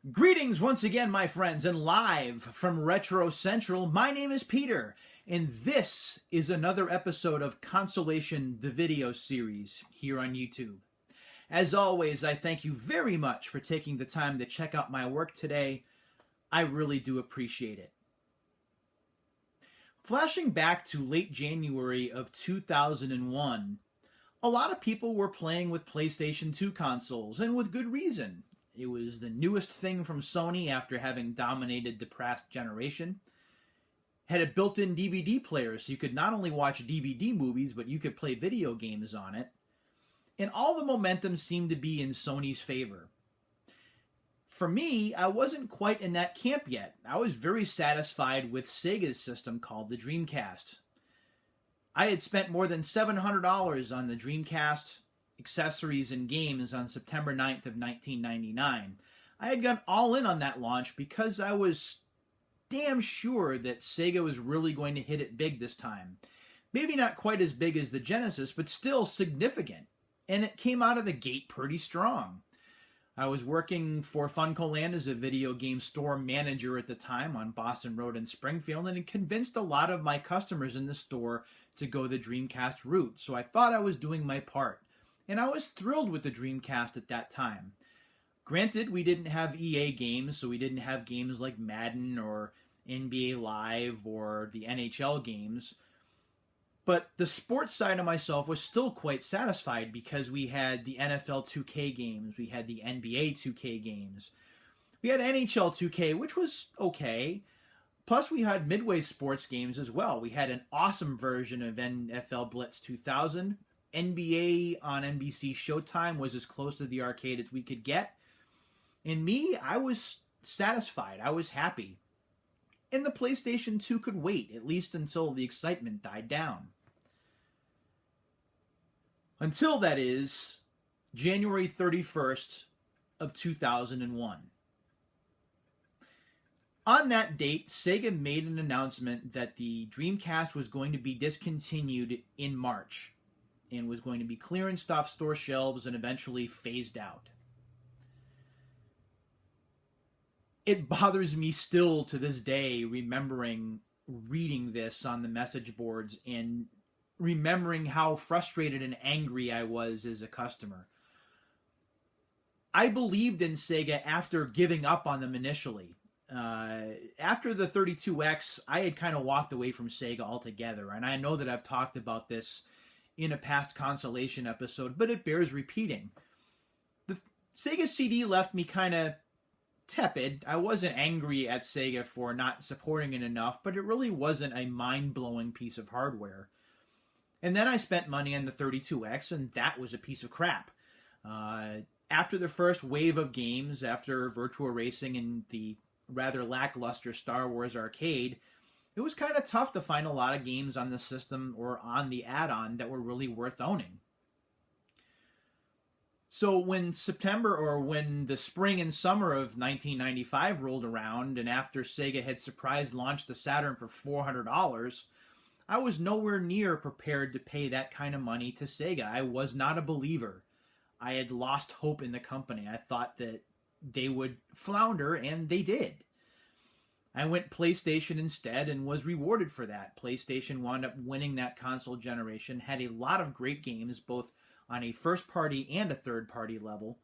Greetings once again, my friends, and live from Retro Central, my name is Peter, and this is another episode of Consolation, the video series, here on YouTube. As always, I thank you very much for taking the time to check out my work today. I really do appreciate it. Flashing back to late January of 2001, a lot of people were playing with PlayStation 2 consoles, and with good reason. It was the newest thing from Sony after having dominated the past generation. Had a built-in DVD player, so you could not only watch DVD movies, but you could play video games on it. And all the momentum seemed to be in Sony's favor. For me, I wasn't quite in that camp yet. I was very satisfied with Sega's system called the Dreamcast. I had spent more than $700 on the Dreamcast accessories and games on September 9th of 1999. I had gone all in on that launch because I was damn sure that Sega was really going to hit it big this time. Maybe not quite as big as the Genesis, but still significant. And it came out of the gate pretty strong. I was working for Funko Land as a video game store manager at the time on Boston Road in Springfield, and it convinced a lot of my customers in the store to go the Dreamcast route. So I thought I was doing my part. And I was thrilled with the Dreamcast at that time. Granted, we didn't have EA games, so we didn't have games like Madden or NBA Live or the NHL games. But the sports side of myself was still quite satisfied because we had the NFL 2K games, we had the NBA 2K games, we had NHL 2K, which was okay. Plus, we had Midway sports games as well. We had an awesome version of NFL Blitz 2000. NBA on NBC Showtime was as close to the arcade as we could get. And me, I was satisfied. I was happy. And the PlayStation 2 could wait, at least until the excitement died down. Until, that is, January 31st of 2001. On that date, Sega made an announcement that the Dreamcast was going to be discontinued in March and was going to be clearanced off store shelves and eventually phased out. It bothers me still to this day remembering reading this on the message boards and remembering how frustrated and angry I was as a customer. I believed in Sega after giving up on them initially. After the 32X, I had kind of walked away from Sega altogether, and I know that I've talked about this in a past Consolation episode, but it bears repeating. The Sega CD left me kind of tepid. I wasn't angry at Sega for not supporting it enough, but it really wasn't a mind-blowing piece of hardware. And then I spent money on the 32X, and that was a piece of crap. After the first wave of games, after Virtua Racing and the rather lackluster Star Wars Arcade, it was kind of tough to find a lot of games on the system or on the add-on that were really worth owning. So when the spring and summer of 1995 rolled around, and after Sega had surprise launched the Saturn for $400, I was nowhere near prepared to pay that kind of money to Sega. I was not a believer. I had lost hope in the company. I thought that they would flounder, and they did. I went PlayStation instead and was rewarded for that. PlayStation wound up winning that console generation, had a lot of great games, both on a first-party and a third-party level.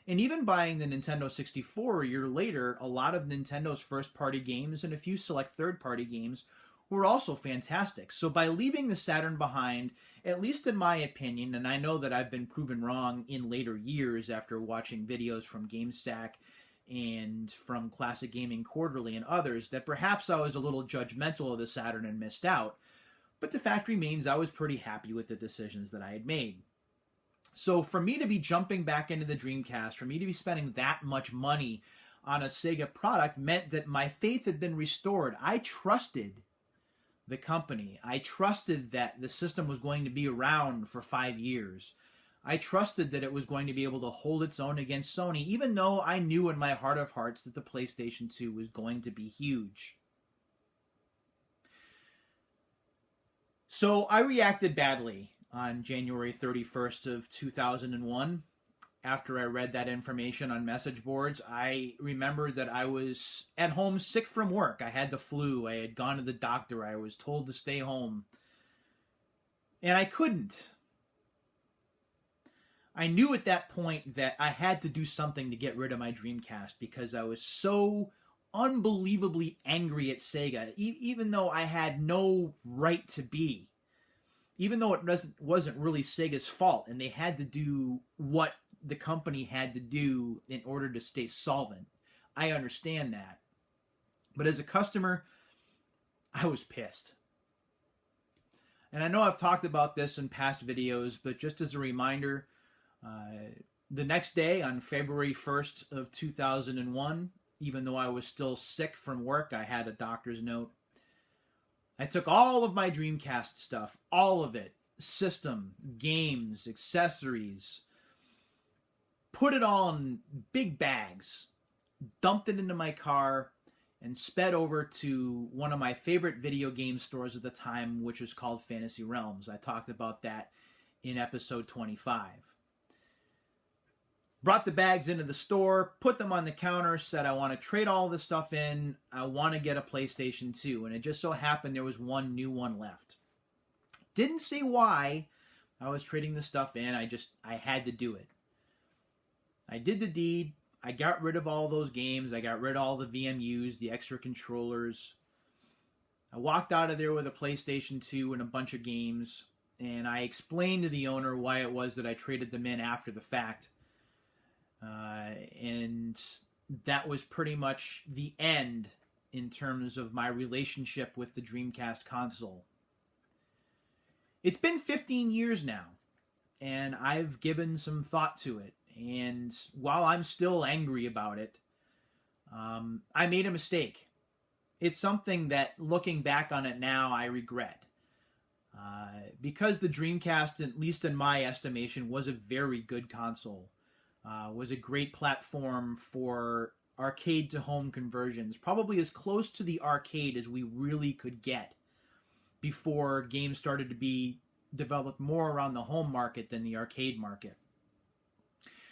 And even buying the Nintendo 64 a year later, a lot of Nintendo's first-party games and a few select third-party games were also fantastic. So by leaving the Saturn behind, at least in my opinion, and I know that I've been proven wrong in later years after watching videos from GameSack and from Classic Gaming Quarterly and others, that perhaps I was a little judgmental of the Saturn and missed out. But the fact remains I was pretty happy with the decisions that I had made. So for me to be jumping back into the Dreamcast, for me to be spending that much money on a Sega product meant that my faith had been restored. I trusted the company. I trusted that the system was going to be around for 5 years. I trusted that it was going to be able to hold its own against Sony, even though I knew in my heart of hearts that the PlayStation 2 was going to be huge. So I reacted badly on January 31st of 2001. after I read that information on message boards. I remember that I was at home sick from work. I had the flu. I had gone to the doctor. I was told to stay home. And I couldn't. I knew at that point that I had to do something to get rid of my Dreamcast because I was so unbelievably angry at Sega, even though I had no right to be. Even though it wasn't really Sega's fault, and they had to do what the company had to do in order to stay solvent. I understand that. But as a customer, I was pissed. And I know I've talked about this in past videos, but just as a reminder, the next day, on February 1st of 2001, even though I was still sick from work, I had a doctor's note. I took all of my Dreamcast stuff, all of it, system, games, accessories, put it all in big bags, dumped it into my car, and sped over to one of my favorite video game stores at the time, which was called Fantasy Realms. I talked about that in episode 25. Brought the bags into the store, put them on the counter, said I want to trade all this stuff in. I want to get a PlayStation 2. And it just so happened there was one new one left. Didn't say why I was trading the stuff in. I had to do it. I did the deed. I got rid of all those games. I got rid of all the VMUs, the extra controllers. I walked out of there with a PlayStation 2 and a bunch of games. And I explained to the owner why it was that I traded them in after the fact. And that was pretty much the end in terms of my relationship with the Dreamcast console. It's been 15 years now, and I've given some thought to it. And while I'm still angry about it, I made a mistake. It's something that, looking back on it now, I regret. Because the Dreamcast, at least in my estimation, was a very good console. Was a great platform for arcade-to-home conversions. Probably as close to the arcade as we really could get before games started to be developed more around the home market than the arcade market.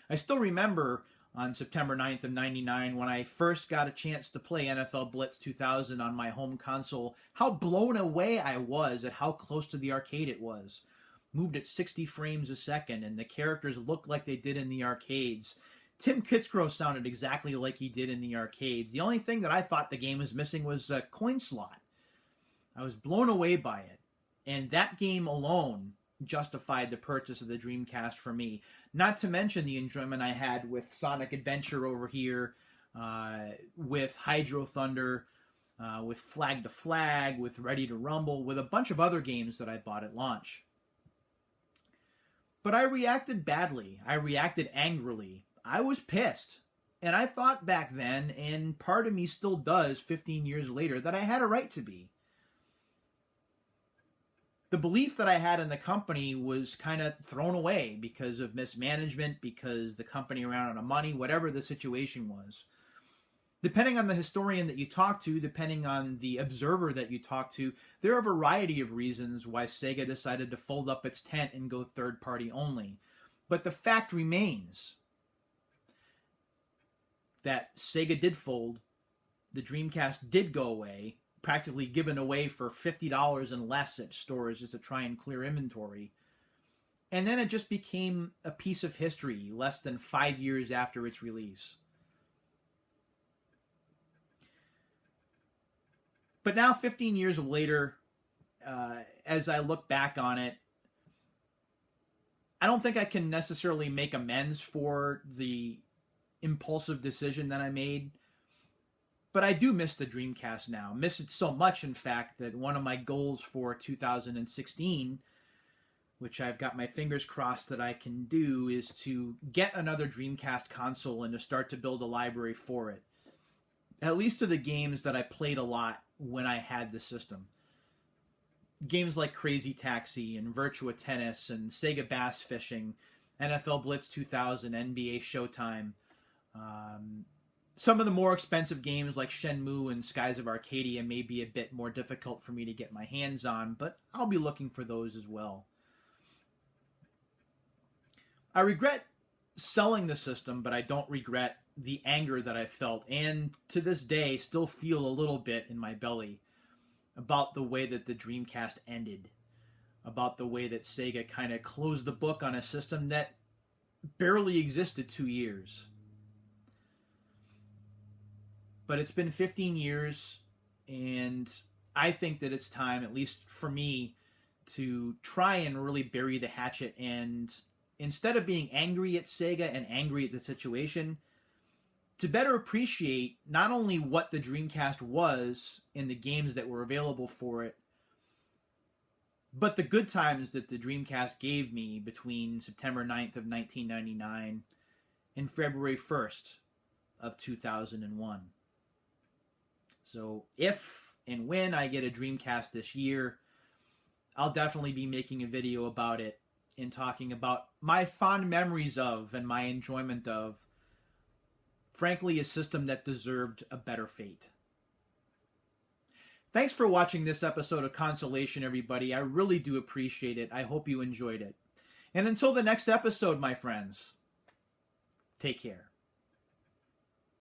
I still remember on September 9th of 99 when I first got a chance to play NFL Blitz 2000 on my home console, how blown away I was at how close to the arcade it was. Moved at 60 frames a second, and the characters looked like they did in the arcades. Tim Kitzrow sounded exactly like he did in the arcades. The only thing that I thought the game was missing was a coin slot. I was blown away by it, and that game alone justified the purchase of the Dreamcast for me. Not to mention the enjoyment I had with Sonic Adventure over here, with Hydro Thunder, with Flag to Flag, with Ready to Rumble, with a bunch of other games that I bought at launch. But I reacted badly. I reacted angrily. I was pissed. And I thought back then, and part of me still does 15 years later, that I had a right to be. The belief that I had in the company was kind of thrown away because of mismanagement, because the company ran out of money, whatever the situation was. Depending on the historian that you talk to, depending on the observer that you talk to, there are a variety of reasons why Sega decided to fold up its tent and go third-party only. But the fact remains that Sega did fold, the Dreamcast did go away, practically given away for $50 and less at stores just to try and clear inventory. And then it just became a piece of history less than 5 years after its release. But now, 15 years later, as I look back on it, I don't think I can necessarily make amends for the impulsive decision that I made. But I do miss the Dreamcast now. Miss it so much, in fact, that one of my goals for 2016, which I've got my fingers crossed that I can do, is to get another Dreamcast console and to start to build a library for it. At least to the games that I played a lot when I had the system. Games like Crazy Taxi and Virtua Tennis and Sega Bass Fishing, NFL Blitz 2000, NBA Showtime. Some of the more expensive games like Shenmue and Skies of Arcadia may be a bit more difficult for me to get my hands on, but I'll be looking for those as well. I regret selling the system, but I don't regret the anger that I felt, and to this day still feel a little bit in my belly about the way that the Dreamcast ended, about the way that Sega kind of closed the book on a system that barely existed 2 years. But it's been 15 years, and I think that it's time, at least for me, to try and really bury the hatchet, and instead of being angry at Sega and angry at the situation, to better appreciate not only what the Dreamcast was and the games that were available for it, but the good times that the Dreamcast gave me between September 9th of 1999 and February 1st of 2001. So if and when I get a Dreamcast this year, I'll definitely be making a video about it and talking about my fond memories of and my enjoyment of, frankly, a system that deserved a better fate. Thanks for watching this episode of Consolation, everybody. I really do appreciate it. I hope you enjoyed it. And until the next episode, my friends, take care.